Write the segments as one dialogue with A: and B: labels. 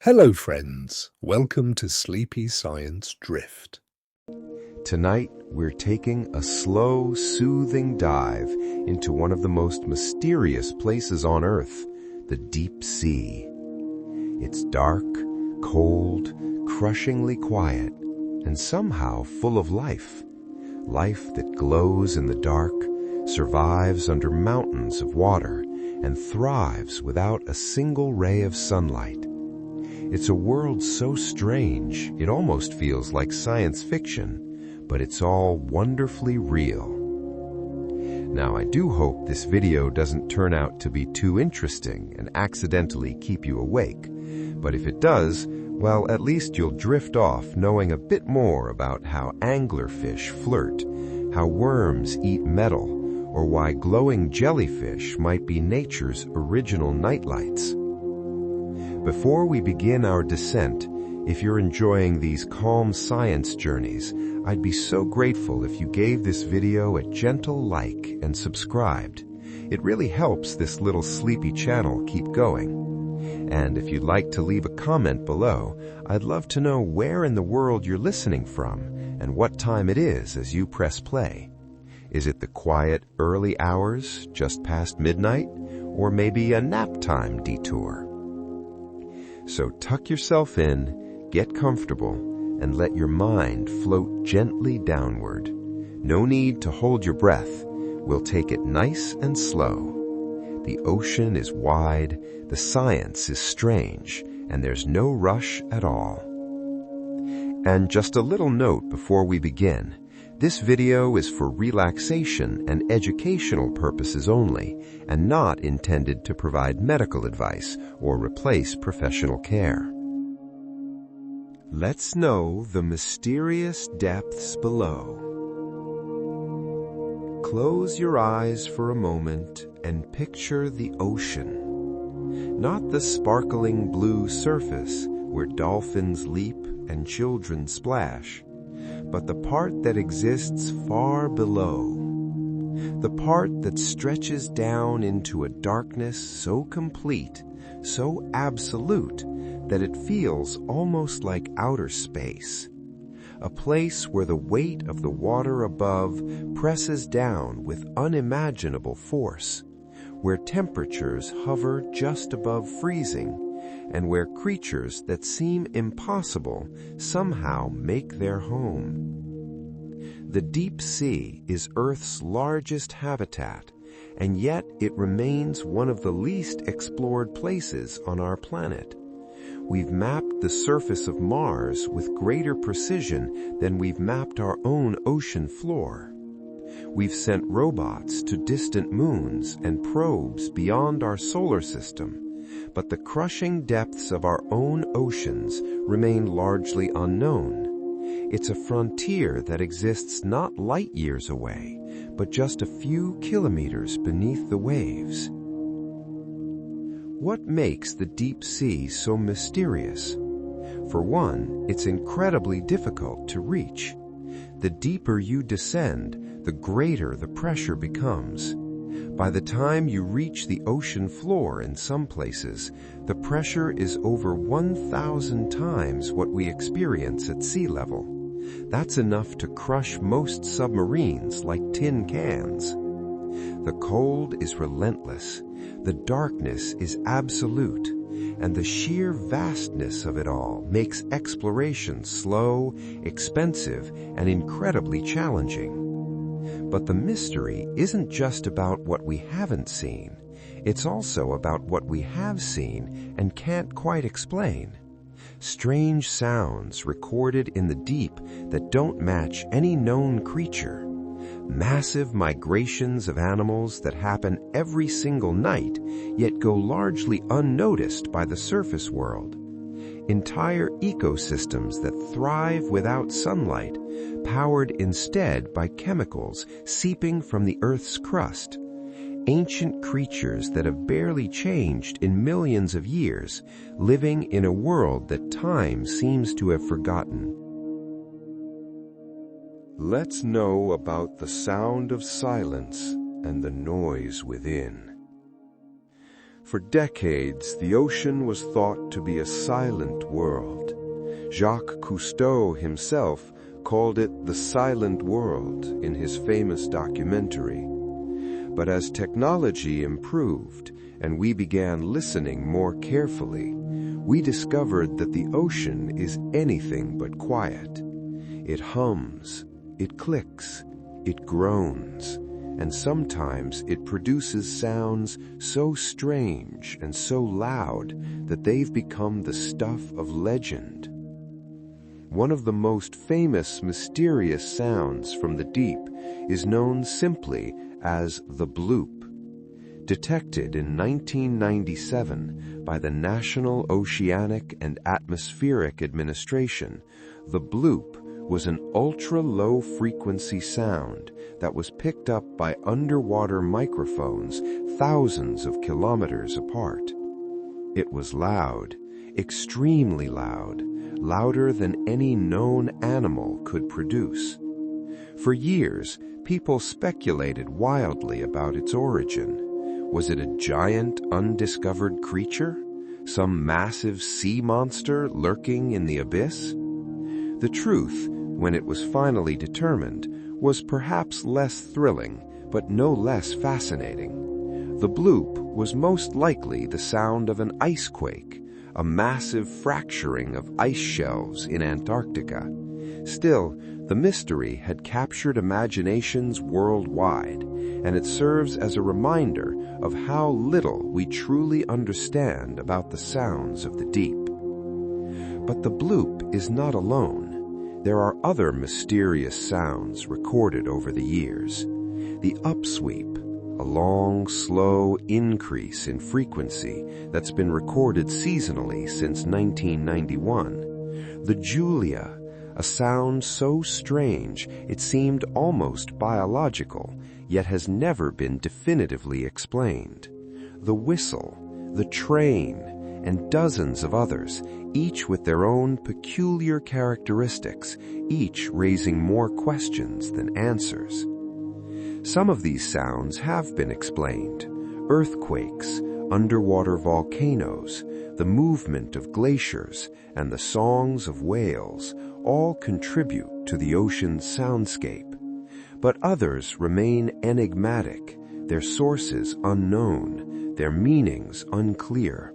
A: Hello friends, welcome to Sleepy Science Drift.
B: Tonight, we're taking a slow, soothing dive into one of the most mysterious places on Earth, the deep sea. It's dark, cold, crushingly quiet, and somehow full of life. Life that glows in the dark, survives under mountains of water, and thrives without a single ray of sunlight. It's a world so strange, it almost feels like science fiction, but it's all wonderfully real. Now, I do hope this video doesn't turn out to be too interesting and accidentally keep you awake. But if it does, well, at least you'll drift off knowing a bit more about how anglerfish flirt, how worms eat metal, or why glowing jellyfish might be nature's original nightlights. Before we begin our descent, if you're enjoying these calm science journeys, I'd be so grateful if you gave this video a gentle like and subscribed. It really helps this little sleepy channel keep going. And if you'd like to leave a comment below, I'd love to know where in the world you're listening from and what time it is as you press play. Is it the quiet early hours just past midnight, or maybe a nap time detour? So tuck yourself in, get comfortable, and let your mind float gently downward. No need to hold your breath. We'll take it nice and slow. The ocean is wide, the science is strange, and there's no rush at all. And just a little note before we begin. This video is for relaxation and educational purposes only, and not intended to provide medical advice or replace professional care. Let's know the mysterious depths below. Close your eyes for a moment and picture the ocean. Not the sparkling blue surface where dolphins leap and children splash, but the part that exists far below. The part that stretches down into a darkness so complete, so absolute, that it feels almost like outer space. A place where the weight of the water above presses down with unimaginable force, where temperatures hover just above freezing, and where creatures that seem impossible somehow make their home. The deep sea is Earth's largest habitat, and yet it remains one of the least explored places on our planet. We've mapped the surface of Mars with greater precision than we've mapped our own ocean floor. We've sent robots to distant moons and probes beyond our solar system, but the crushing depths of our own oceans remain largely unknown. It's a frontier that exists not light years away, but just a few kilometers beneath the waves. What makes the deep sea so mysterious? For one, it's incredibly difficult to reach. The deeper you descend, the greater the pressure becomes. By the time you reach the ocean floor in some places, the pressure is over 1,000 times what we experience at sea level. That's enough to crush most submarines like tin cans. The cold is relentless, the darkness is absolute, and the sheer vastness of it all makes exploration slow, expensive, and incredibly challenging. But the mystery isn't just about what we haven't seen. It's also about what we have seen and can't quite explain. Strange sounds recorded in the deep that don't match any known creature. Massive migrations of animals that happen every single night, yet go largely unnoticed by the surface world. Entire ecosystems that thrive without sunlight, powered instead by chemicals seeping from the Earth's crust. Ancient creatures that have barely changed in millions of years, living in a world that time seems to have forgotten. Let's know about the sound of silence and the noise within. For decades, the ocean was thought to be a silent world. Jacques Cousteau himself called it the silent world in his famous documentary. But as technology improved and we began listening more carefully, we discovered that the ocean is anything but quiet. It hums, it clicks, it groans, and sometimes it produces sounds so strange and so loud that they've become the stuff of legend. One of the most famous mysterious sounds from the deep is known simply as the bloop. Detected in 1997 by the National Oceanic and Atmospheric Administration, the bloop was an ultra-low frequency sound that was picked up by underwater microphones thousands of kilometers apart. It was loud, extremely loud, louder than any known animal could produce. For years, people speculated wildly about its origin. Was it a giant, undiscovered creature? Some massive sea monster lurking in the abyss? The truth, when it was finally determined, was perhaps less thrilling, but no less fascinating. The bloop was most likely the sound of an ice quake, a massive fracturing of ice shelves in Antarctica. Still, the mystery had captured imaginations worldwide, and it serves as a reminder of how little we truly understand about the sounds of the deep. But the bloop is not alone. There are other mysterious sounds recorded over the years. The upsweep, a long, slow increase in frequency that's been recorded seasonally since 1991. The Julia, a sound so strange it seemed almost biological, yet has never been definitively explained. The whistle, the train, and dozens of others, each with their own peculiar characteristics, each raising more questions than answers. Some of these sounds have been explained. Earthquakes, underwater volcanoes, the movement of glaciers, and the songs of whales all contribute to the ocean's soundscape. But others remain enigmatic, their sources unknown, their meanings unclear.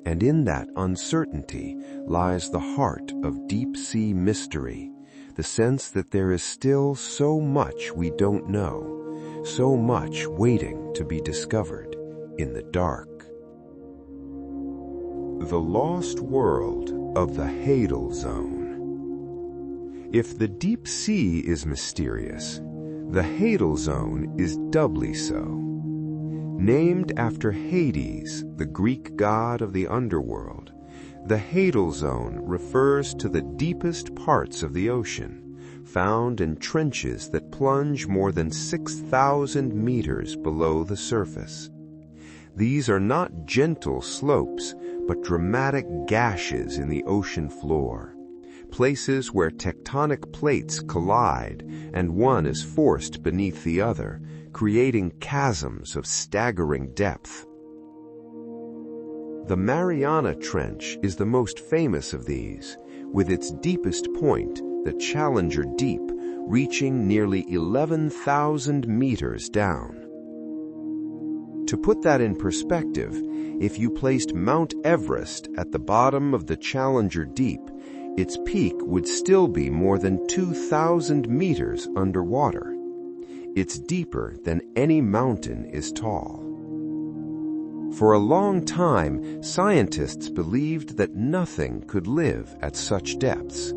B: And in that uncertainty lies the heart of deep-sea mystery, the sense that there is still so much we don't know, so much waiting to be discovered in the dark. The Lost World of the Hadal Zone. If the deep sea is mysterious, the Hadal Zone is doubly so. Named after Hades, the Greek god of the underworld, the Hadal Zone refers to the deepest parts of the ocean, found in trenches that plunge more than 6,000 meters below the surface. These are not gentle slopes, but dramatic gashes in the ocean floor, places where tectonic plates collide and one is forced beneath the other, creating chasms of staggering depth. The Mariana Trench is the most famous of these, with its deepest point, the Challenger Deep, reaching nearly 11,000 meters down. To put that in perspective, if you placed Mount Everest at the bottom of the Challenger Deep, its peak would still be more than 2,000 meters underwater. It's deeper than any mountain is tall. For a long time, scientists believed that nothing could live at such depths.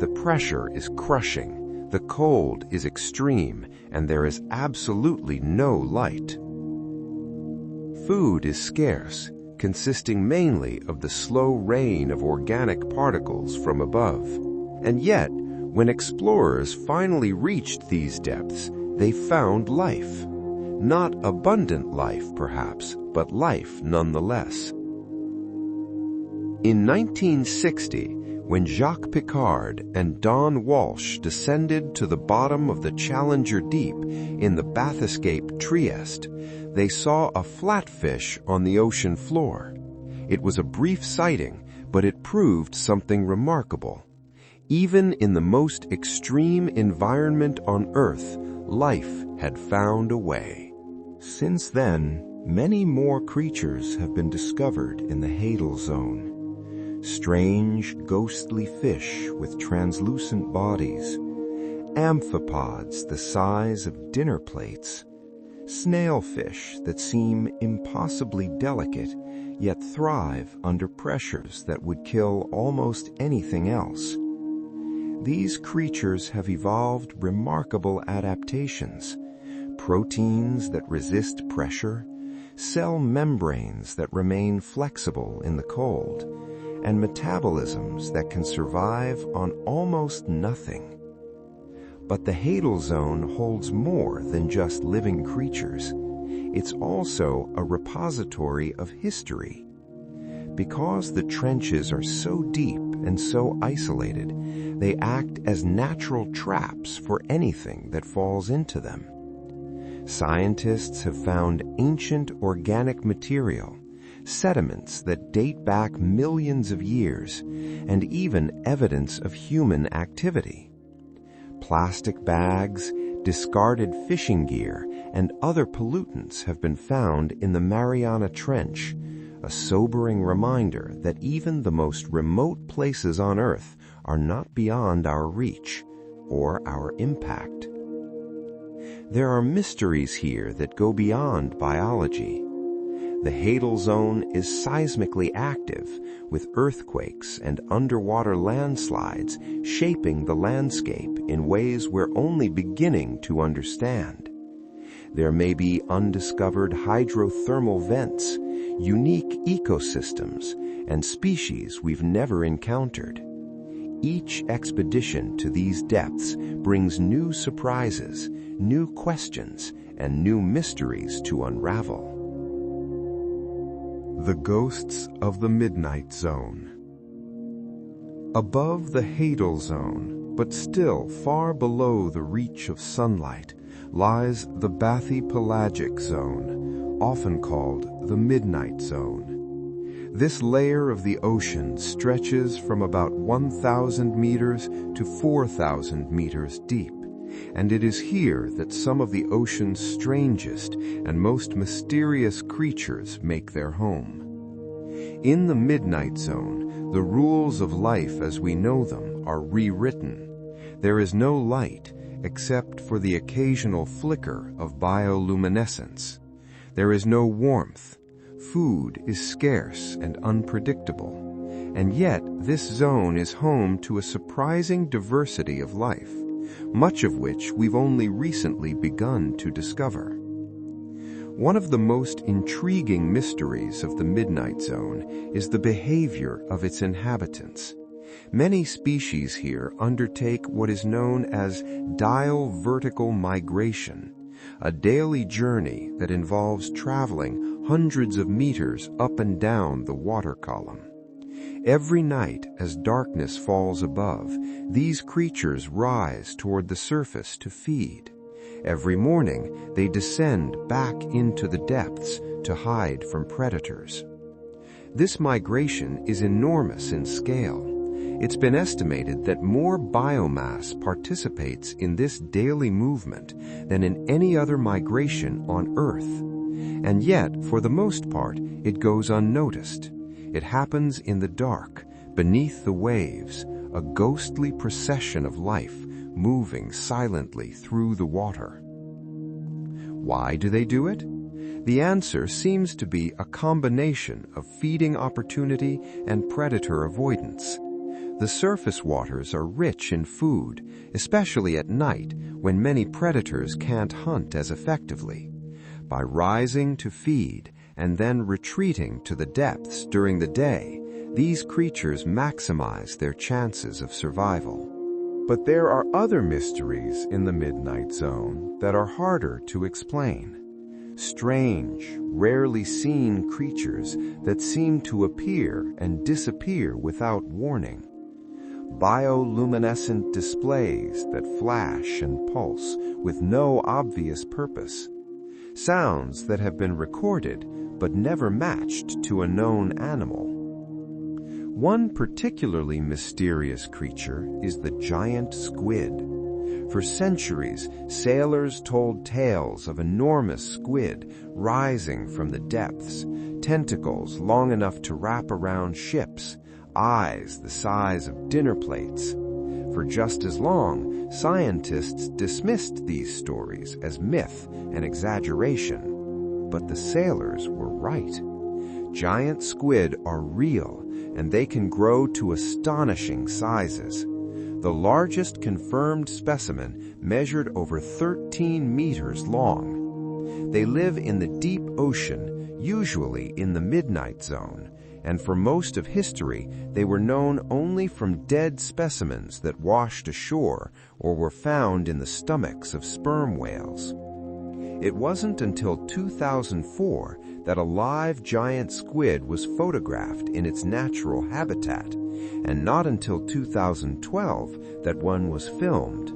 B: The pressure is crushing, the cold is extreme, and there is absolutely no light. Food is scarce, consisting mainly of the slow rain of organic particles from above. And yet, when explorers finally reached these depths, they found life. Not abundant life, perhaps, but life nonetheless. In 1960, When Jacques Picard and Don Walsh descended to the bottom of the Challenger Deep in the bathyscaphe Trieste, they saw a flatfish on the ocean floor. It was a brief sighting, but it proved something remarkable. Even in the most extreme environment on Earth, life had found a way. Since then, many more creatures have been discovered in the Hadal Zone. Strange, ghostly fish with translucent bodies, amphipods the size of dinner plates, snailfish that seem impossibly delicate, yet thrive under pressures that would kill almost anything else. These creatures have evolved remarkable adaptations, proteins that resist pressure, cell membranes that remain flexible in the cold, and metabolisms that can survive on almost nothing. But the Hadal Zone holds more than just living creatures. It's also a repository of history. Because the trenches are so deep and so isolated, they act as natural traps for anything that falls into them. Scientists have found ancient organic material, sediments that date back millions of years, and even evidence of human activity. Plastic bags, discarded fishing gear, and other pollutants have been found in the Mariana Trench, a sobering reminder that even the most remote places on Earth are not beyond our reach or our impact. There are mysteries here that go beyond biology. The Hadal Zone is seismically active, with earthquakes and underwater landslides shaping the landscape in ways we're only beginning to understand. There may be undiscovered hydrothermal vents, unique ecosystems, and species we've never encountered. Each expedition to these depths brings new surprises, new questions, and new mysteries to unravel. The Ghosts of the Midnight Zone. Above the Hadal Zone, but still far below the reach of sunlight, lies the bathypelagic zone, often called the Midnight Zone. This layer of the ocean stretches from about 1,000 meters to 4,000 meters deep, and it is here that some of the ocean's strangest and most mysterious creatures make their home. In the Midnight Zone, the rules of life as we know them are rewritten. There is no light except for the occasional flicker of bioluminescence. There is no warmth. Food is scarce and unpredictable. And yet, this zone is home to a surprising diversity of life, much of which we've only recently begun to discover. One of the most intriguing mysteries of the Midnight Zone is the behavior of its inhabitants. Many species here undertake what is known as diel vertical migration, a daily journey that involves traveling hundreds of meters up and down the water column. Every night, as darkness falls above, these creatures rise toward the surface to feed. Every morning, they descend back into the depths to hide from predators. This migration is enormous in scale. It's been estimated that more biomass participates in this daily movement than in any other migration on Earth. And yet, for the most part, it goes unnoticed. It happens in the dark, beneath the waves, a ghostly procession of life moving silently through the water. Why do they do it? The answer seems to be a combination of feeding opportunity and predator avoidance. The surface waters are rich in food, especially at night when many predators can't hunt as effectively. By rising to feed and then retreating to the depths during the day, these creatures maximize their chances of survival. But there are other mysteries in the Midnight Zone that are harder to explain. Strange, rarely seen creatures that seem to appear and disappear without warning. bioluminescent displays that flash and pulse with no obvious purpose, sounds that have been recorded but never matched to a known animal. One particularly mysterious creature is the giant squid. For centuries, sailors told tales of enormous squid rising from the depths, tentacles long enough to wrap around ships, eyes the size of dinner plates. For just as long, scientists dismissed these stories as myth and exaggeration. But the sailors were right. Giant squid are real, and they can grow to astonishing sizes. The largest confirmed specimen measured over 13 meters long. They live in the deep ocean, usually in the midnight zone, and for most of history they were known only from dead specimens that washed ashore or were found in the stomachs of sperm whales. It wasn't until 2004 that a live giant squid was photographed in its natural habitat, and not until 2012 that one was filmed.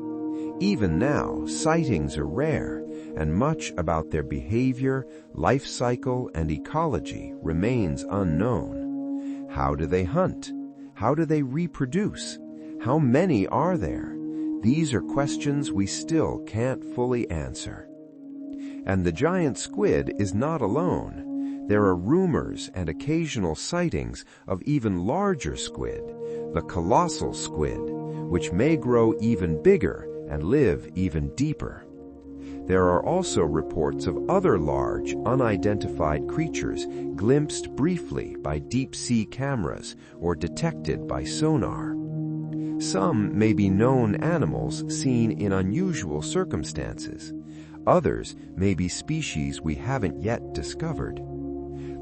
B: Even now, sightings are rare, and much about their behavior, life cycle, and ecology remains unknown. How do they hunt? How do they reproduce? How many are there? These are questions we still can't fully answer. And the giant squid is not alone. There are rumors and occasional sightings of even larger squid, the colossal squid, which may grow even bigger and live even deeper. There are also reports of other large, unidentified creatures glimpsed briefly by deep-sea cameras or detected by sonar. Some may be known animals seen in unusual circumstances. Others may be species we haven't yet discovered.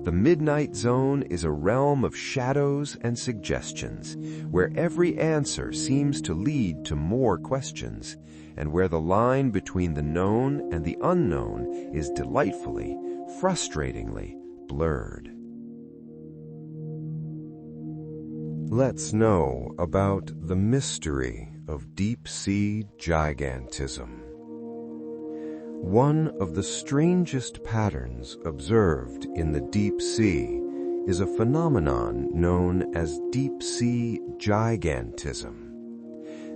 B: The midnight zone is a realm of shadows and suggestions, where every answer seems to lead to more questions, and where the line between the known and the unknown is delightfully, frustratingly blurred. Let's know about the mystery of deep-sea gigantism. One of the strangest patterns observed in the deep sea is a phenomenon known as deep-sea gigantism.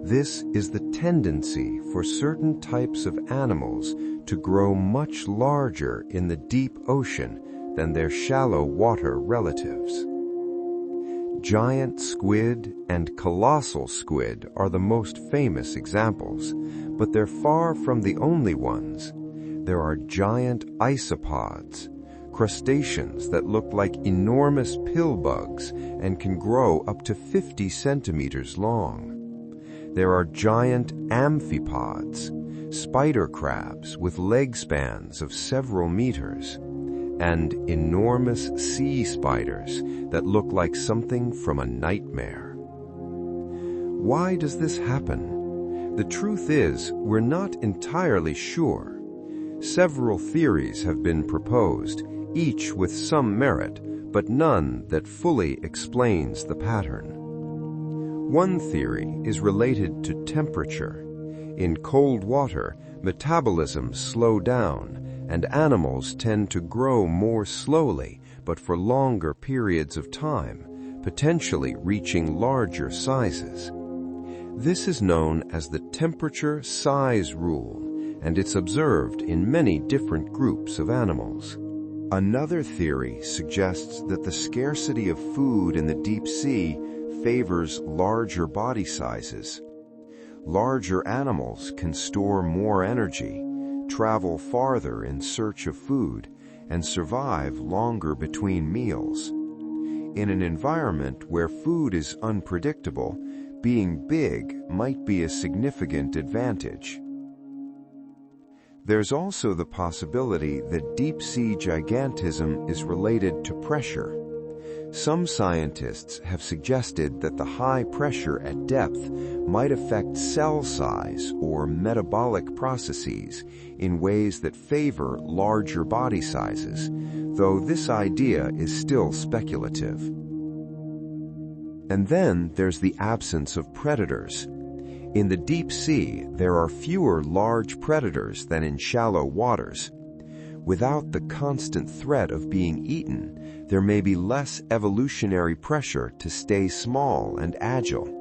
B: This is the tendency for certain types of animals to grow much larger in the deep ocean than their shallow water relatives. Giant squid and colossal squid are the most famous examples, but they're far from the only ones. There are giant isopods, crustaceans that look like enormous pill bugs and can grow up to 50 centimeters long. There are giant amphipods, spider crabs with leg spans of several meters, and enormous sea spiders that look like something from a nightmare. Why does this happen? The truth is, we're not entirely sure. Several theories have been proposed, each with some merit, but none that fully explains the pattern. One theory is related to temperature. In cold water, metabolism slows down, and animals tend to grow more slowly, but for longer periods of time, potentially reaching larger sizes. This is known as the temperature size rule, and it's observed in many different groups of animals. Another theory suggests that the scarcity of food in the deep sea favors larger body sizes. Larger animals can store more energy, travel farther in search of food, and survive longer between meals. In an environment where food is unpredictable, being big might be a significant advantage. There's also the possibility that deep-sea gigantism is related to pressure. Some scientists have suggested that the high pressure at depth might affect cell size or metabolic processes in ways that favor larger body sizes, though this idea is still speculative. And then there's the absence of predators. In the deep sea, there are fewer large predators than in shallow waters. Without the constant threat of being eaten, there may be less evolutionary pressure to stay small and agile.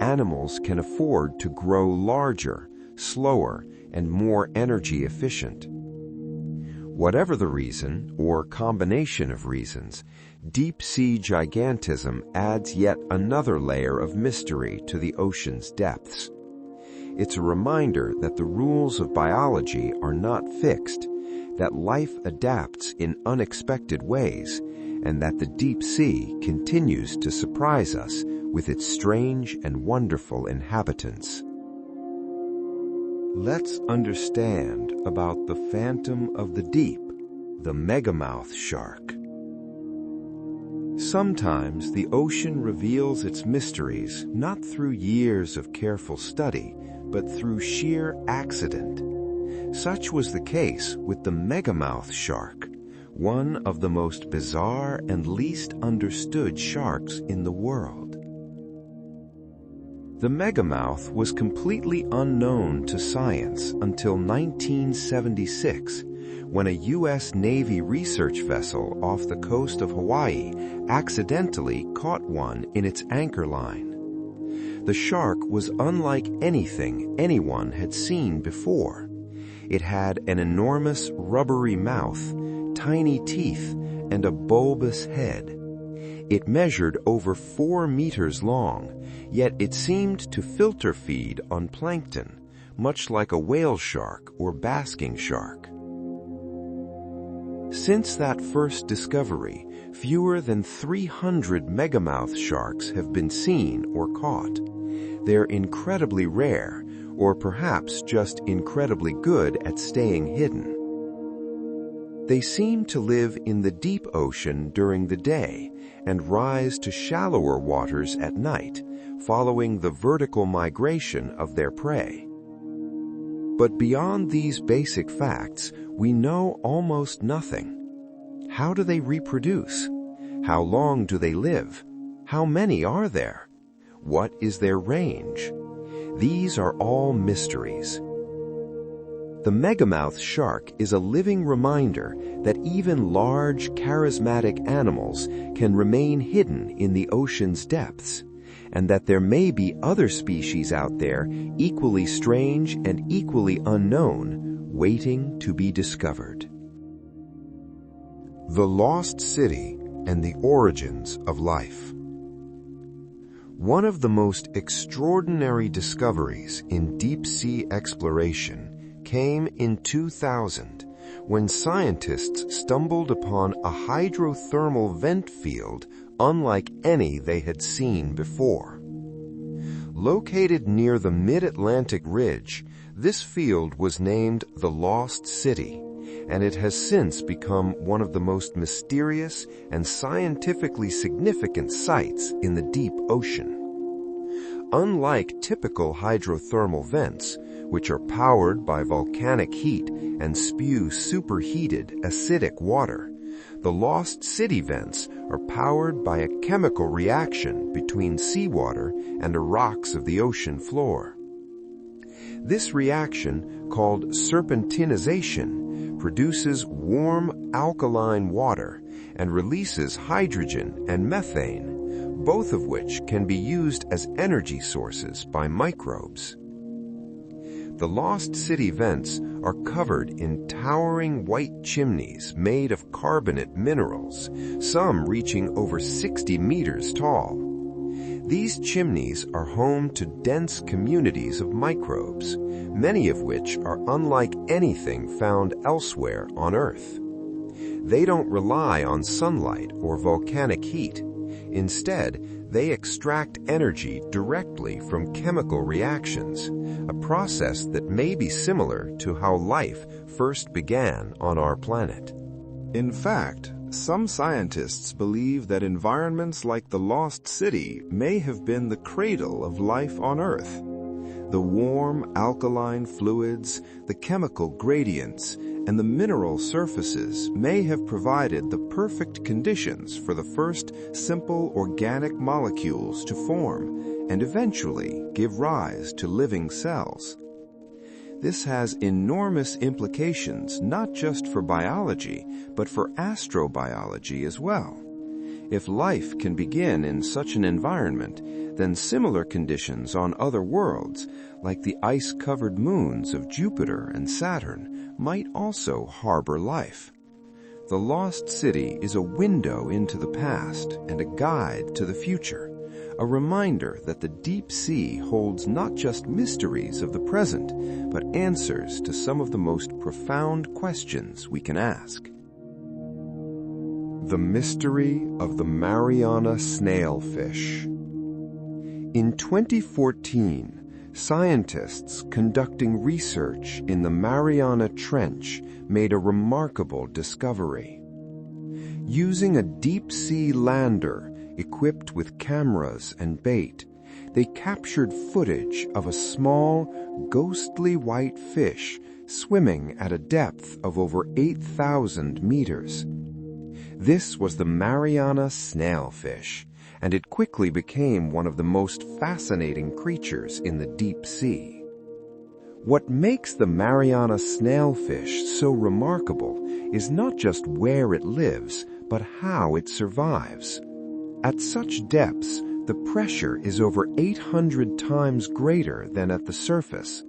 B: Animals can afford to grow larger, slower, and more energy efficient. Whatever the reason, or combination of reasons, deep-sea gigantism adds yet another layer of mystery to the ocean's depths. It's a reminder that the rules of biology are not fixed, that life adapts in unexpected ways, and that the deep sea continues to surprise us with its strange and wonderful inhabitants. Let's understand about the phantom of the deep, the megamouth shark. Sometimes the ocean reveals its mysteries not through years of careful study, but through sheer accident. Such was the case with the megamouth shark, one of the most bizarre and least understood sharks in the world. The megamouth was completely unknown to science until 1976, when a U.S. Navy research vessel off the coast of Hawaii accidentally caught one in its anchor line. The shark was unlike anything anyone had seen before. It had an enormous rubbery mouth, tiny teeth, and a bulbous head. It measured over 4 meters long, yet it seemed to filter feed on plankton, much like a whale shark or basking shark. Since that first discovery, fewer than 300 megamouth sharks have been seen or caught. They're incredibly rare, or perhaps just incredibly good at staying hidden. They seem to live in the deep ocean during the day and rise to shallower waters at night, following the vertical migration of their prey. But beyond these basic facts, we know almost nothing. How do they reproduce? How long do they live? How many are there? What is their range? These are all mysteries. The megamouth shark is a living reminder that even large, charismatic animals can remain hidden in the ocean's depths, and that there may be other species out there equally strange and equally unknown, waiting to be discovered. The Lost City and the Origins of Life. One of the most extraordinary discoveries in deep-sea exploration came in 2000, when scientists stumbled upon a hydrothermal vent field unlike any they had seen before. Located near the mid-Atlantic ridge, this field was named the Lost City, and it has since become one of the most mysterious and scientifically significant sites in the deep ocean. Unlike typical hydrothermal vents, which are powered by volcanic heat and spew superheated, acidic water, the Lost City vents are powered by a chemical reaction between seawater and the rocks of the ocean floor. This reaction, called serpentinization, produces warm alkaline water and releases hydrogen and methane, both of which can be used as energy sources by microbes. The Lost City vents are covered in towering white chimneys made of carbonate minerals, some reaching over 60 meters tall. These chimneys are home to dense communities of microbes, many of which are unlike anything found elsewhere on Earth. They don't rely on sunlight or volcanic heat. Instead, they extract energy directly from chemical reactions, a process that may be similar to how life first began on our planet.
C: In fact, some scientists believe that environments like the Lost City may have been the cradle of life on Earth. The warm, alkaline fluids, the chemical gradients, and the mineral surfaces may have provided the perfect conditions for the first simple organic molecules to form and eventually give rise to living cells. This has enormous implications not just for biology, but for astrobiology as well. If life can begin in such an environment, then similar conditions on other worlds, like the ice-covered moons of Jupiter and Saturn, might also harbor life. The Lost City is a window into the past and a guide to the future, a reminder that the deep sea holds not just mysteries of the present, but answers to some of the most profound questions we can ask.
B: The mystery of the Mariana snailfish. In 2014, scientists conducting research in the Mariana Trench made a remarkable discovery. Using a deep-sea lander equipped with cameras and bait, they captured footage of a small, ghostly white fish swimming at a depth of over 8,000 meters. This was the Mariana snailfish, and it quickly became one of the most fascinating creatures in the deep sea. What makes the Mariana snailfish so remarkable is not just where it lives, but how it survives. At such depths, the pressure is over 800 times greater than at the surface.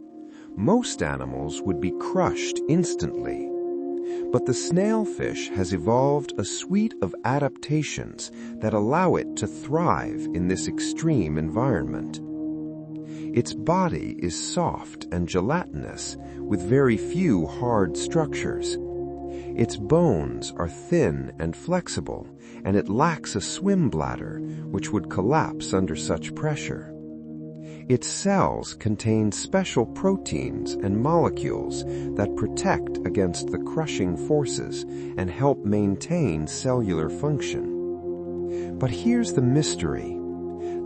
B: Most animals would be crushed instantly. But the snailfish has evolved a suite of adaptations that allow it to thrive in this extreme environment. Its body is soft and gelatinous, with very few hard structures. Its bones are thin and flexible, and it lacks a swim bladder, which would collapse under such pressure. Its cells contain special proteins and molecules that protect against the crushing forces and help maintain cellular function. But here's the mystery.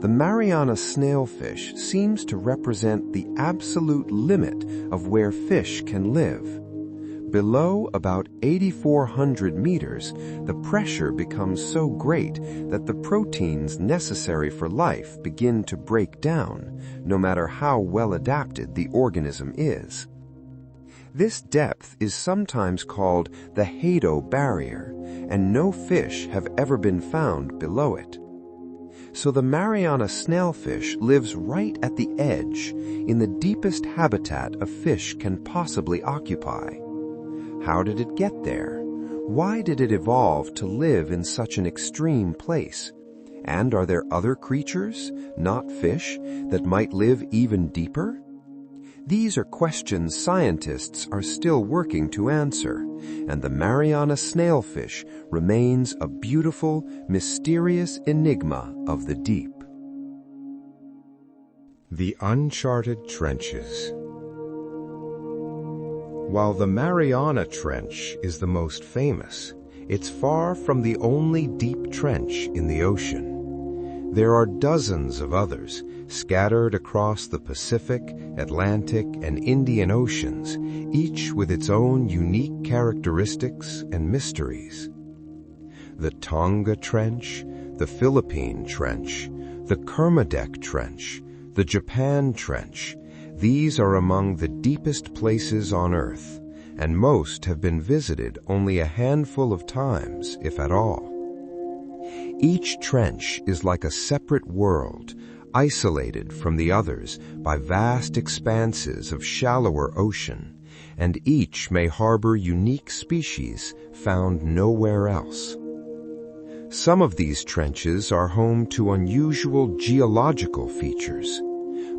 B: The Mariana snailfish seems to represent the absolute limit of where fish can live. Below about 8,400 meters, the pressure becomes so great that the proteins necessary for life begin to break down, no matter how well adapted the organism is. This depth is sometimes called the Hato barrier, and no fish have ever been found below it. So the Mariana snailfish lives right at the edge, in the deepest habitat a fish can possibly occupy. How did it get there? Why did it evolve to live in such an extreme place? And are there other creatures, not fish, that might live even deeper? These are questions scientists are still working to answer, and the Mariana snailfish remains a beautiful, mysterious enigma of the deep.
D: The uncharted trenches. While the Mariana Trench is the most famous, it's far from the only deep trench in the ocean. There are dozens of others scattered across the Pacific, Atlantic, and Indian Oceans, each with its own unique characteristics and mysteries. The Tonga Trench, the Philippine Trench, the Kermadec Trench, the Japan Trench, these are among the deepest places on Earth, and most have been visited only a handful of times, if at all. Each trench is like a separate world, isolated from the others by vast expanses of shallower ocean, and each may harbor unique species found nowhere else. Some of these trenches are home to unusual geological features.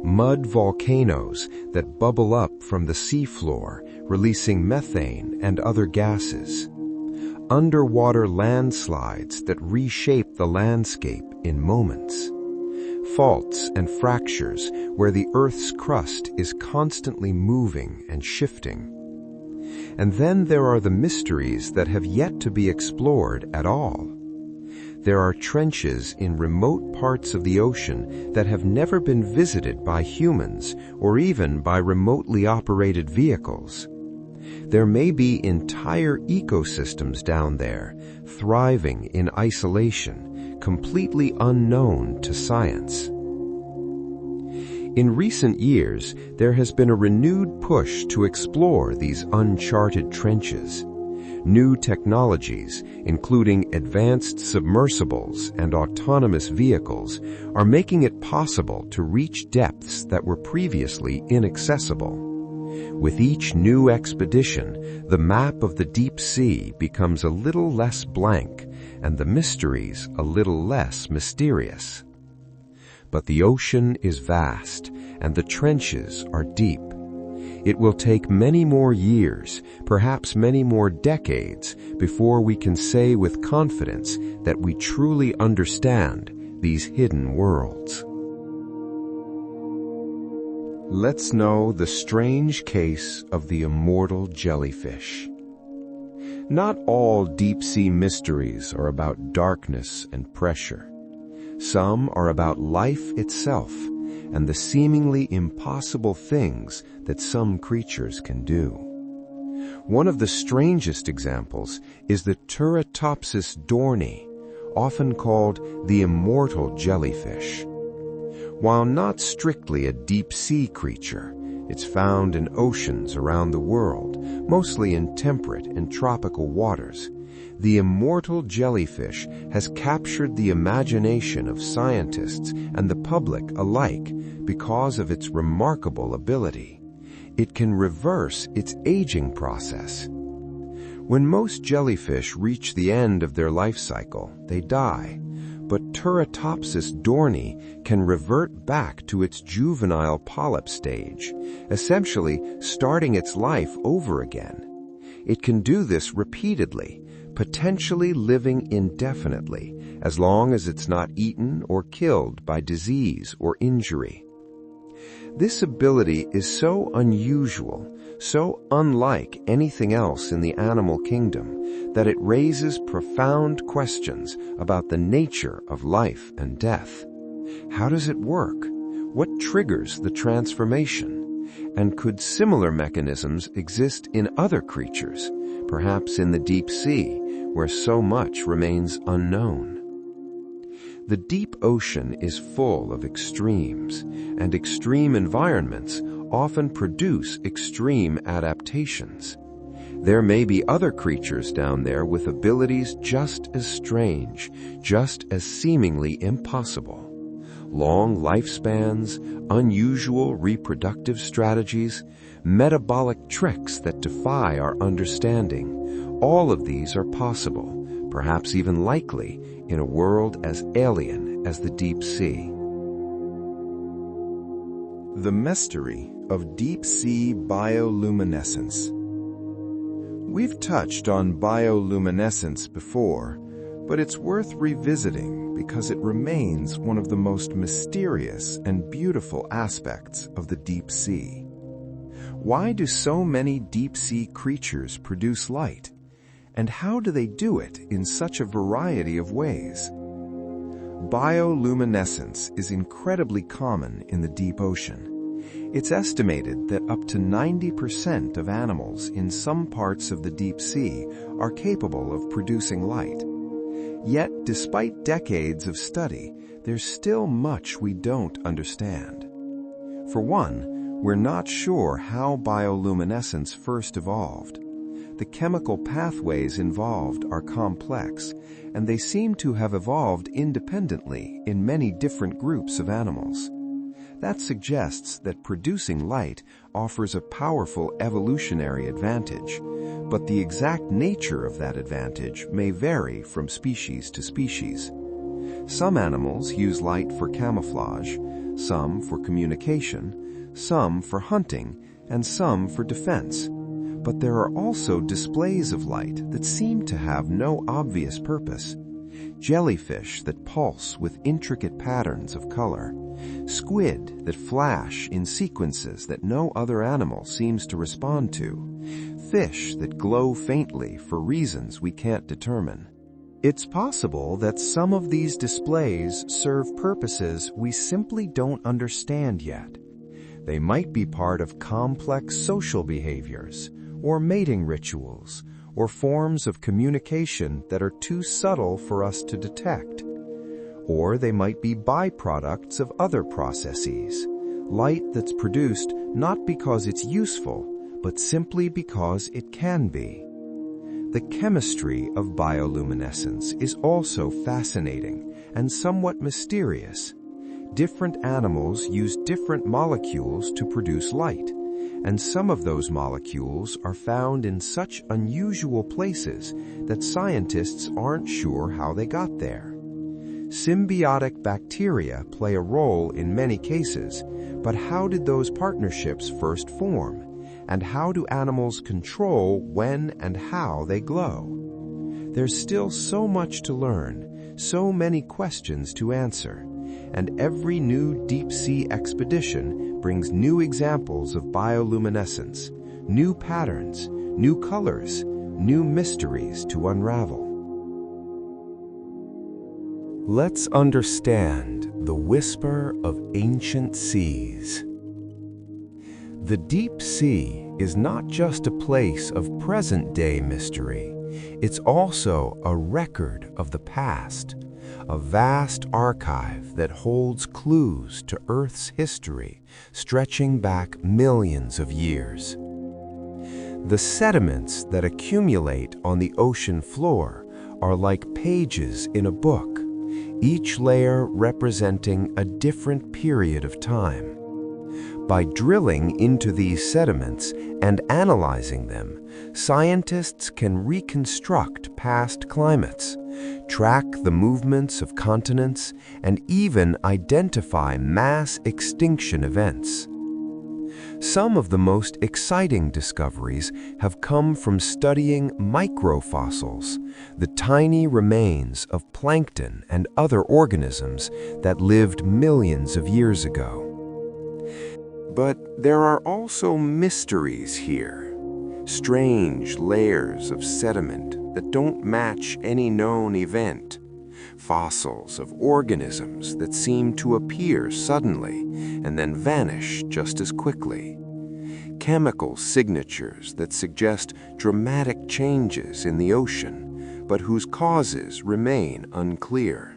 D: Mud volcanoes that bubble up from the seafloor, releasing methane and other gases. Underwater landslides that reshape the landscape in moments. Faults and fractures where the Earth's crust is constantly moving and shifting. And then there are the mysteries that have yet to be explored at all. There are trenches in remote parts of the ocean that have never been visited by humans or even by remotely operated vehicles. There may be entire ecosystems down there, thriving in isolation, completely unknown to science. In recent years, there has been a renewed push to explore these uncharted trenches. New technologies, including advanced submersibles and autonomous vehicles, are making it possible to reach depths that were previously inaccessible. With each new expedition, the map of the deep sea becomes a little less blank and the mysteries a little less mysterious. But the ocean is vast and the trenches are deep. It will take many more years, perhaps many more decades, before we can say with confidence that we truly understand these hidden worlds. Let's know the strange case of the immortal jellyfish. Not all deep-sea mysteries are about darkness and pressure. Some are about life itself and the seemingly impossible things that some creatures can do. One of the strangest examples is the Turritopsis dohrnii, often called the immortal jellyfish. While not strictly a deep-sea creature, it's found in oceans around the world, mostly in temperate and tropical waters. The immortal jellyfish has captured the imagination of scientists and the public alike because of its remarkable ability. It can reverse its aging process. When most jellyfish reach the end of their life cycle, they die. But Turritopsis dohrnii can revert back to its juvenile polyp stage, essentially starting its life over again. It can do this repeatedly, potentially living indefinitely, as long as it's not eaten or killed by disease or injury. This ability is so unusual, so unlike anything else in the animal kingdom, that it raises profound questions about the nature of life and death. How does it work? What triggers the transformation? And could similar mechanisms exist in other creatures, perhaps in the deep sea, where so much remains unknown? The deep ocean is full of extremes, and extreme environments often produce extreme adaptations. There may be other creatures down there with abilities just as strange, just as seemingly impossible. Long lifespans, unusual reproductive strategies, metabolic tricks that defy our understanding. All of these are possible, perhaps even likely, in a world as alien as the deep sea.
C: The mystery of deep-sea bioluminescence. We've touched on bioluminescence before, but it's worth revisiting because it remains one of the most mysterious and beautiful aspects of the deep sea. Why do so many deep-sea creatures produce light? And how do they do it in such a variety of ways? Bioluminescence is incredibly common in the deep ocean. It's estimated that up to 90% of animals in some parts of the deep sea are capable of producing light. Yet, despite decades of study, there's still much we don't understand. For one, we're not sure how bioluminescence first evolved. The chemical pathways involved are complex, and they seem to have evolved independently in many different groups of animals. That suggests that producing light offers a powerful evolutionary advantage, but the exact nature of that advantage may vary from species to species. Some animals use light for camouflage, some for communication, some for hunting, and some for defense. But there are also displays of light that seem to have no obvious purpose. Jellyfish that pulse with intricate patterns of color. Squid that flash in sequences that no other animal seems to respond to. Fish that glow faintly for reasons we can't determine. It's possible that some of these displays serve purposes we simply don't understand yet. They might be part of complex social behaviors, or mating rituals, or forms of communication that are too subtle for us to detect. Or they might be byproducts of other processes, light that's produced not because it's useful, but simply because it can be. The chemistry of bioluminescence is also fascinating and somewhat mysterious. Different animals use different molecules to produce light, and some of those molecules are found in such unusual places that scientists aren't sure how they got there. Symbiotic bacteria play a role in many cases, but how did those partnerships first form? And how do animals control when and how they glow? There's still so much to learn, so many questions to answer, and every new deep-sea expedition brings new examples of bioluminescence, new patterns, new colors, new mysteries to unravel.
D: Let's understand the whisper of ancient seas. The deep sea is not just a place of present-day mystery. It's also a record of the past, a vast archive that holds clues to Earth's history stretching back millions of years. The sediments that accumulate on the ocean floor are like pages in a book, each layer representing a different period of time. By drilling into these sediments and analyzing them, scientists can reconstruct past climates, track the movements of continents, and even identify mass extinction events. Some of the most exciting discoveries have come from studying microfossils, the tiny remains of plankton and other organisms that lived millions of years ago. But there are also mysteries here, strange layers of sediment that don't match any known event, fossils of organisms that seem to appear suddenly and then vanish just as quickly, chemical signatures that suggest dramatic changes in the ocean, but whose causes remain unclear.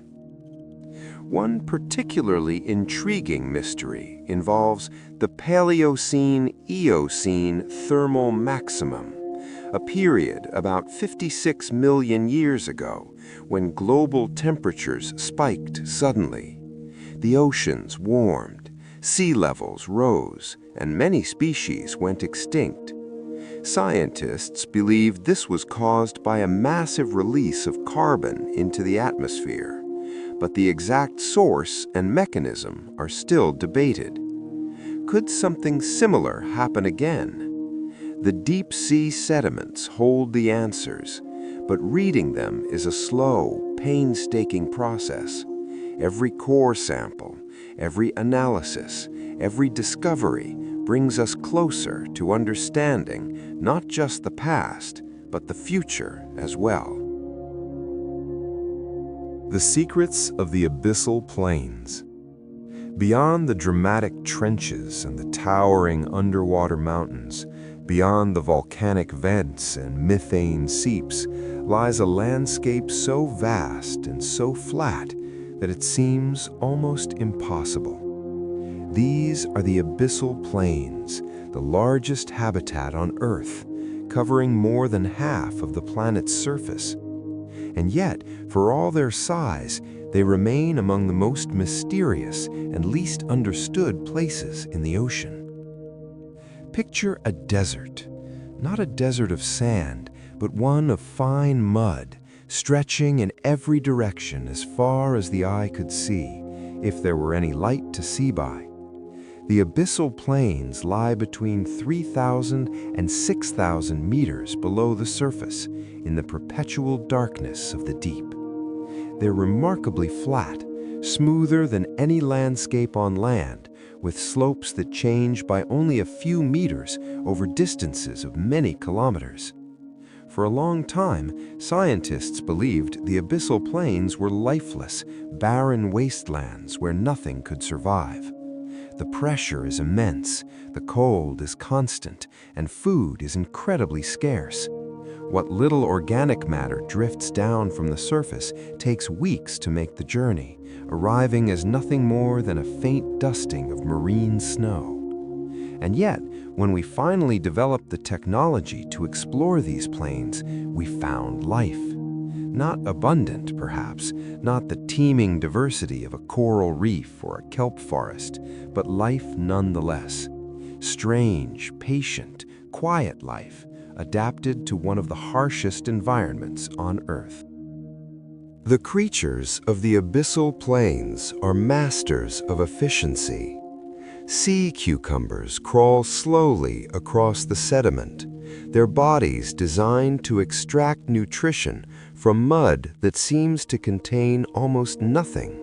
D: One particularly intriguing mystery involves the Paleocene-Eocene thermal maximum, a period about 56 million years ago when global temperatures spiked suddenly. The oceans warmed, sea levels rose, and many species went extinct. Scientists believe this was caused by a massive release of carbon into the atmosphere, but the exact source and mechanism are still debated. Could something similar happen again? The deep-sea sediments hold the answers, but reading them is a slow, painstaking process. Every core sample, every analysis, every discovery brings us closer to understanding not just the past, but the future as well.
B: The secrets of the abyssal plains. Beyond the dramatic trenches and the towering underwater mountains, beyond the volcanic vents and methane seeps, lies a landscape so vast and so flat that it seems almost impossible. These are the abyssal plains, the largest habitat on Earth, covering more than half of the planet's surface. And yet, for all their size, they remain among the most mysterious and least understood places in the ocean. Picture a desert, not a desert of sand, but one of fine mud, stretching in every direction as far as the eye could see, if there were any light to see by. The abyssal plains lie between 3,000 and 6,000 meters below the surface, in the perpetual darkness of the deep. They're remarkably flat, smoother than any landscape on land, with slopes that change by only a few meters over distances of many kilometers. For a long time, scientists believed the abyssal plains were lifeless, barren wastelands where nothing could survive.
C: The pressure is immense, the cold is constant, and food is incredibly scarce. What little organic matter drifts down from the surface takes weeks to make the journey, arriving as nothing more than a faint dusting of marine snow. And yet, when we finally developed the technology to explore these plains, we found life. Not abundant, perhaps, not the teeming diversity of a coral reef or a kelp forest, but life nonetheless. Strange, patient, quiet life, adapted to one of the harshest environments on Earth.
B: The creatures of the abyssal plains are masters of efficiency. Sea cucumbers crawl slowly across the sediment, their bodies designed to extract nutrition from mud that seems to contain almost nothing.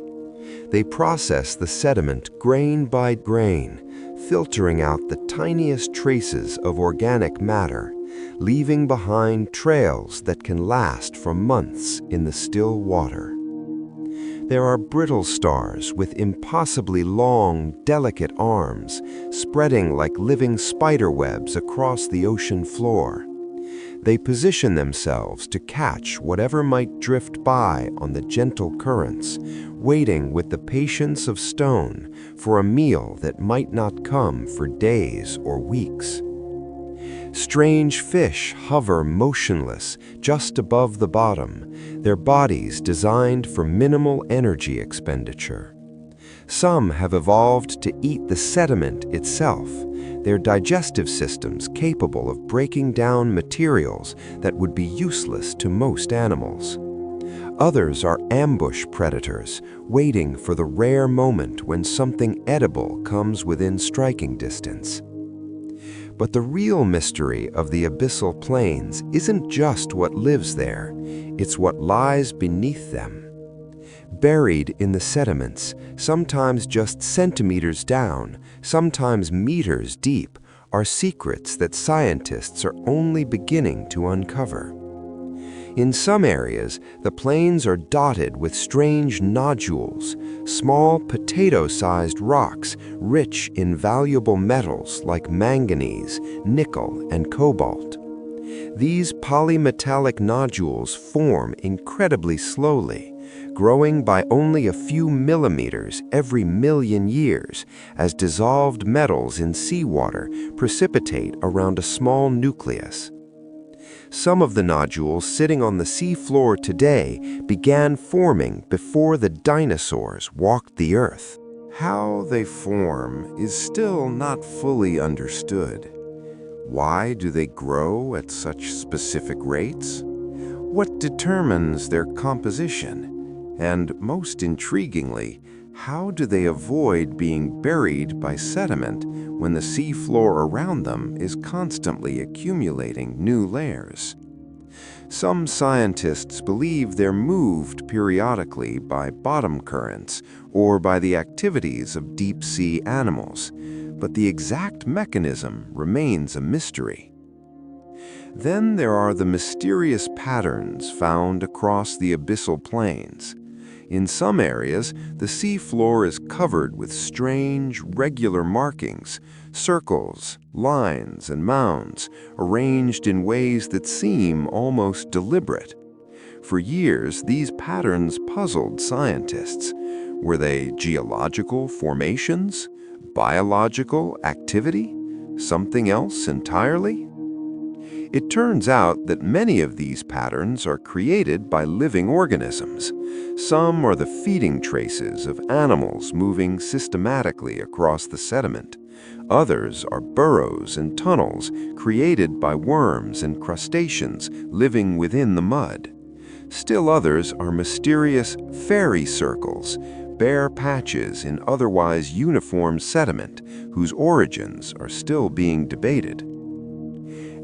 B: They process the sediment grain by grain, filtering out the tiniest traces of organic matter, leaving behind trails that can last for months in the still water. There are brittle stars with impossibly long, delicate arms, spreading like living spider webs across the ocean floor. They position themselves to catch whatever might drift by on the gentle currents, waiting with the patience of stone for a meal that might not come for days or weeks. Strange fish hover motionless just above the bottom, their bodies designed for minimal energy expenditure. Some have evolved to eat the sediment itself, their digestive systems capable of breaking down materials that would be useless to most animals. Others are ambush predators, waiting for the rare moment when something edible comes within striking distance. But the real mystery of the abyssal plains isn't just what lives there, it's what lies beneath them. Buried in the sediments, sometimes just centimeters down, sometimes meters deep, are secrets that scientists are only beginning to uncover. In some areas, the plains are dotted with strange nodules, small potato-sized rocks rich in valuable metals like manganese, nickel, and cobalt. These polymetallic nodules form incredibly slowly, growing by only a few millimeters every million years as dissolved metals in seawater precipitate around a small nucleus. Some of the nodules sitting on the seafloor today began forming before the dinosaurs walked the Earth. How they form is still not fully understood. Why do they grow at such specific rates? What determines their composition? And most intriguingly, how do they avoid being buried by sediment when the seafloor around them is constantly accumulating new layers? Some scientists believe they're moved periodically by bottom currents or by the activities of deep-sea animals, but the exact mechanism remains a mystery. Then there are the mysterious patterns found across the abyssal plains. In some areas, the seafloor is covered with strange, regular markings, circles, lines, and mounds, arranged in ways that seem almost deliberate. For years, these patterns puzzled scientists. Were they geological formations? Biological activity? Something else entirely? It turns out that many of these patterns are created by living organisms. Some are the feeding traces of animals moving systematically across the sediment. Others are burrows and tunnels created by worms and crustaceans living within the mud. Still others are mysterious fairy circles, bare patches in otherwise uniform sediment whose origins are still being debated.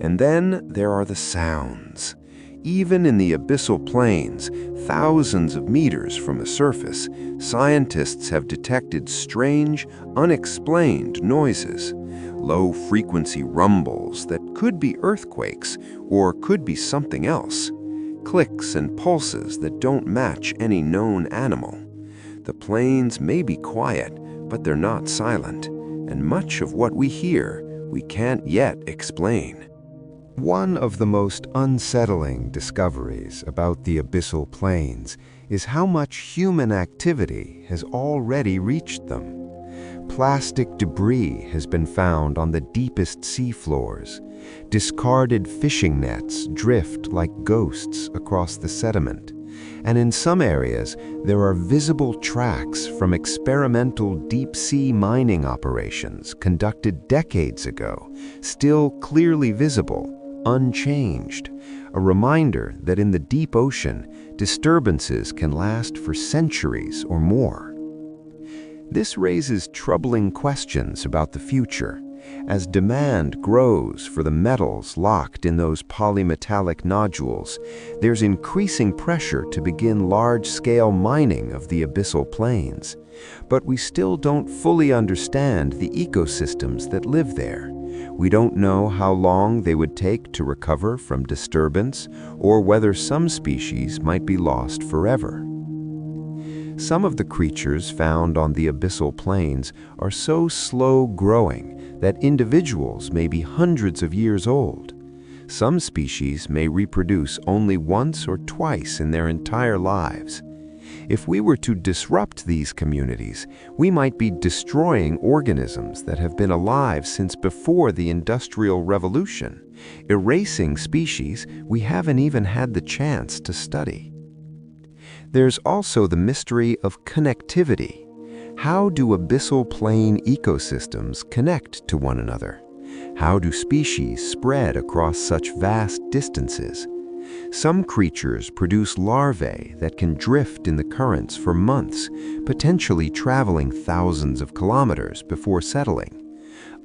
B: And then there are the sounds. Even in the abyssal plains, thousands of meters from the surface, scientists have detected strange, unexplained noises, low-frequency rumbles that could be earthquakes or could be something else, clicks and pulses that don't match any known animal. The plains may be quiet,
C: but they're not silent, and much of what we hear we can't yet explain.
D: One of the most unsettling discoveries about the abyssal plains is how much human activity has already reached them. Plastic debris has been found on the deepest seafloors. Discarded fishing nets drift like ghosts across the sediment. And in some areas, there are visible tracks from experimental deep-sea mining operations conducted decades ago, still clearly visible, unchanged, a reminder that in the deep ocean, disturbances can last for centuries or more. This raises troubling questions about the future. As demand grows for the metals locked in those polymetallic nodules, there's increasing pressure to begin large-scale mining of the abyssal plains. But we still don't fully understand the ecosystems that live there. We don't know how long they would take to recover from disturbance, or whether some species might be lost forever. Some of the creatures found on the abyssal plains are so slow-growing that individuals may be hundreds of years old. Some species may reproduce only once or twice in their entire lives. If we were to disrupt these communities, we might be destroying organisms that have been alive since before the Industrial Revolution, erasing species we haven't even had the chance to study. There's also the mystery of connectivity. How do abyssal plain ecosystems connect to one another? How do species spread across such vast distances? Some creatures produce larvae that can drift in the currents for months, potentially traveling thousands of kilometers before settling.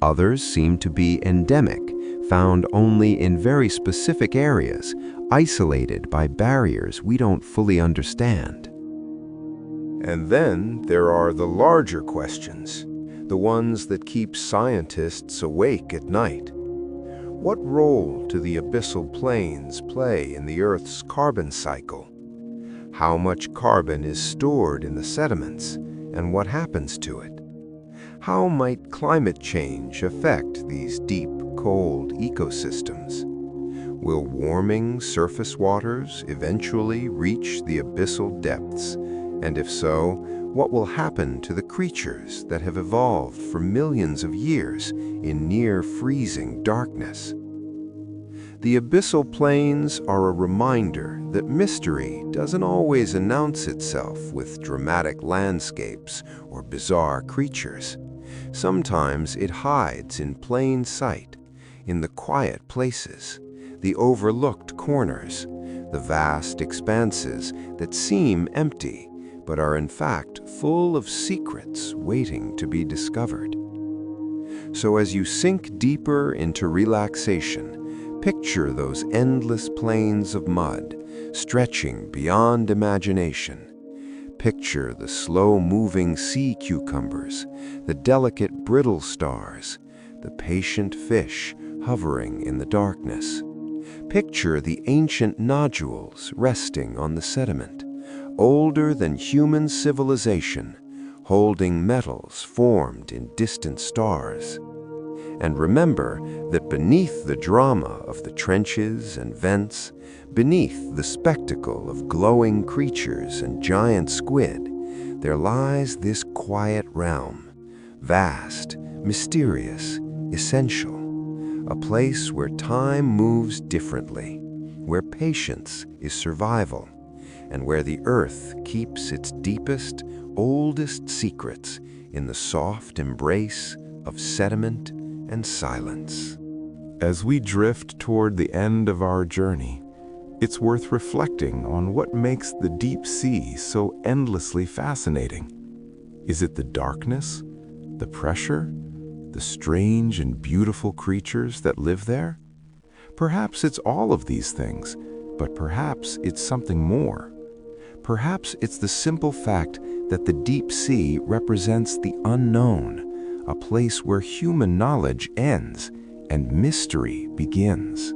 D: Others seem to be endemic, found only in very specific areas, isolated by barriers we don't fully understand.
C: And then there are the larger questions, the ones that keep scientists awake at night. What role do the abyssal plains play in the Earth's carbon cycle? How much carbon is stored in the sediments, and what happens to it? How might climate change affect these deep, cold ecosystems? Will warming surface waters eventually reach the abyssal depths? And if so, what will happen to the creatures that have evolved for millions of years in near-freezing darkness? The abyssal plains are a reminder that mystery doesn't always announce itself with dramatic landscapes or bizarre creatures. Sometimes it hides in plain sight, in the quiet places, the overlooked corners, the vast expanses that seem empty but are in fact full of secrets waiting to be discovered. So as you sink deeper into relaxation, picture those endless plains of mud stretching beyond imagination. Picture the slow-moving sea cucumbers, the delicate brittle stars, the patient fish hovering in the darkness. Picture the ancient nodules resting on the sediment, older than human civilization, holding metals formed in distant stars. And remember that beneath the drama of the trenches and vents, beneath the spectacle of glowing creatures and giant squid, there lies this quiet realm, vast, mysterious, essential, a place where time moves differently, where patience is survival, and where the earth keeps its deepest, oldest secrets in the soft embrace of sediment and silence.
E: As we drift toward the end of our journey, it's worth reflecting on what makes the deep sea so endlessly fascinating. Is it the darkness, the pressure, the strange and beautiful creatures that live there? Perhaps it's all of these things, but perhaps it's something more. Perhaps it's the simple fact that the deep sea represents the unknown, a place where human knowledge ends and mystery begins.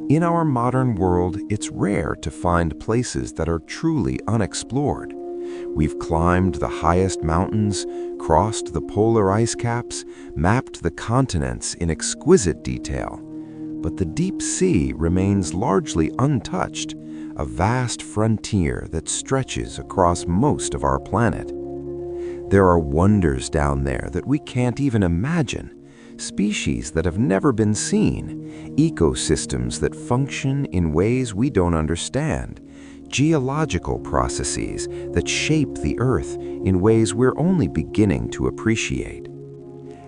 E: In our modern world, it's rare to find places that are truly unexplored.
C: We've climbed the highest mountains, crossed the polar ice caps, mapped the continents in exquisite detail. But the deep sea remains largely untouched, a vast frontier that stretches across most of our planet. There are wonders down there that we can't even imagine, species that have never been seen, ecosystems that function in ways we don't understand, geological processes that shape the Earth in ways we're only beginning to appreciate.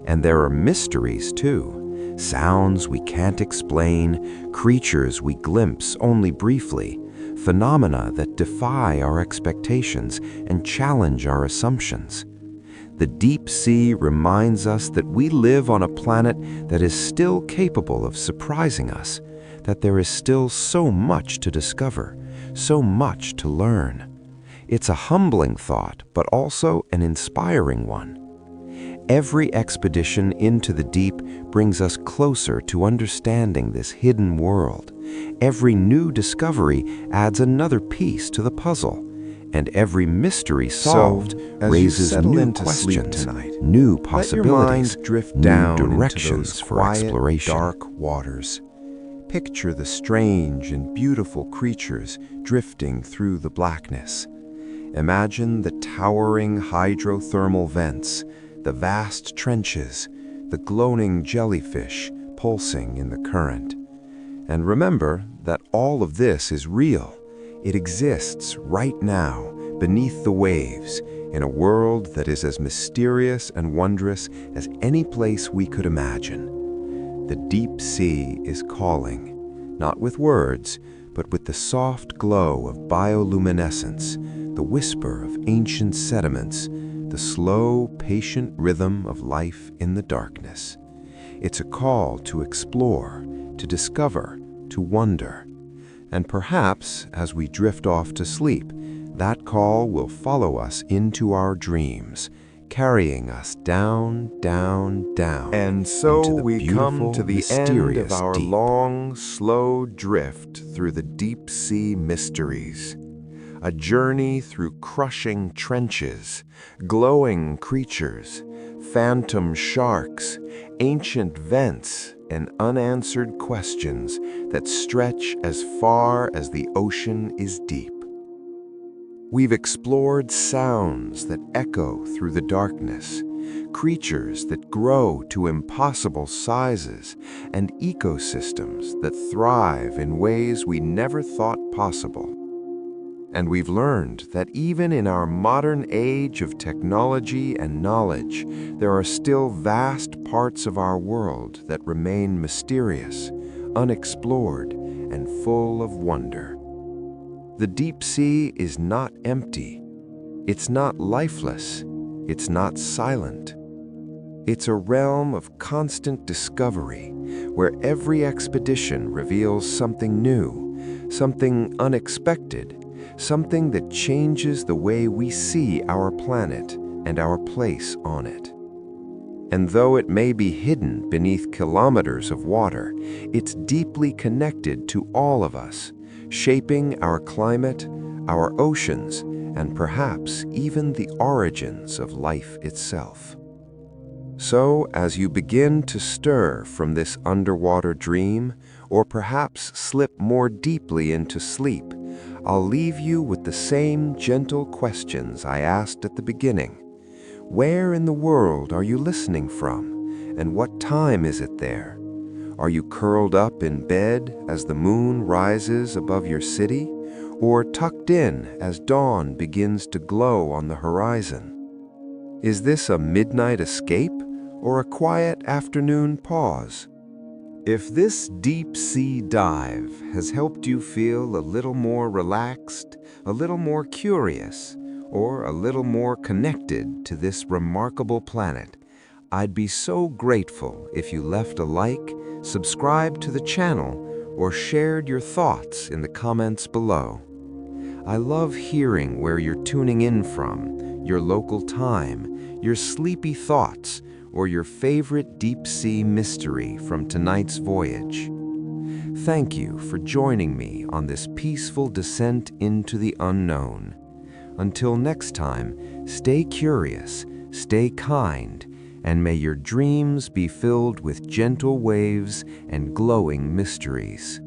C: And there are mysteries too, sounds we can't explain, creatures we glimpse only briefly, phenomena that defy our expectations and challenge our assumptions. The deep sea reminds us that we live on a planet that is still capable of surprising us, that there is still so much to discover, so much to learn. It's a humbling thought, but also an inspiring one. Every expedition into the deep brings us closer to understanding this hidden world. Every new discovery adds another piece to the puzzle. And every mystery solved raises new questions, new possibilities, drift new down directions into for quiet, exploration. dark waters. Picture the strange and beautiful creatures drifting through the blackness. Imagine the towering hydrothermal vents, the vast trenches, the glowing jellyfish pulsing in the current. And remember that all of this is real. It exists right now, beneath the waves, in a world that is as mysterious and wondrous as any place we could imagine. The deep sea is calling, not with words, but with the soft glow of bioluminescence, the whisper of ancient sediments, the slow, patient rhythm of life in the darkness. It's a call to explore, to discover, to wonder. And perhaps, as we drift off to sleep, that call will follow us into our dreams, carrying us down, down, down.
B: And so
C: into the
B: we come to the end of
C: mysterious
B: our
C: deep.
B: long, slow drift through the deep sea mysteries. A journey through crushing trenches, glowing creatures, phantom sharks, ancient vents, and unanswered questions that stretch as far as the ocean is deep. We've explored sounds that echo through the darkness, creatures that grow to impossible sizes, and ecosystems that thrive in ways we never thought possible. And we've learned that even in our modern age of technology and knowledge, there are still vast parts of our world that remain mysterious, unexplored, and full of wonder. The deep sea is not empty. It's not lifeless. It's not silent. It's a realm of constant discovery, where every expedition reveals something new, something unexpected, something that changes the way we see our planet and our place on it. And though it may be hidden beneath kilometers of water, it's deeply connected to all of us, shaping our climate, our oceans, and perhaps even the origins of life itself. So, as you begin to stir from this underwater dream, or perhaps slip more deeply into sleep, I'll leave you with the same gentle questions I asked at the beginning. Where in the world are you listening from, and what time is it there? Are you curled up in bed as the moon rises above your city, or tucked in as dawn begins to glow on the horizon? Is this a midnight escape or a quiet afternoon pause? If this deep sea dive has helped you feel a little more relaxed, a little more curious, or a little more connected to this remarkable planet, I'd be so grateful if you left a like, subscribed to the channel, or shared your thoughts in the comments below. I love hearing where you're tuning in from, your local time, your sleepy thoughts, or your favorite deep-sea mystery from tonight's voyage. Thank you for joining me on this peaceful descent into the unknown.
C: Until next time, stay curious, stay kind, and may your dreams be filled with gentle waves and glowing mysteries.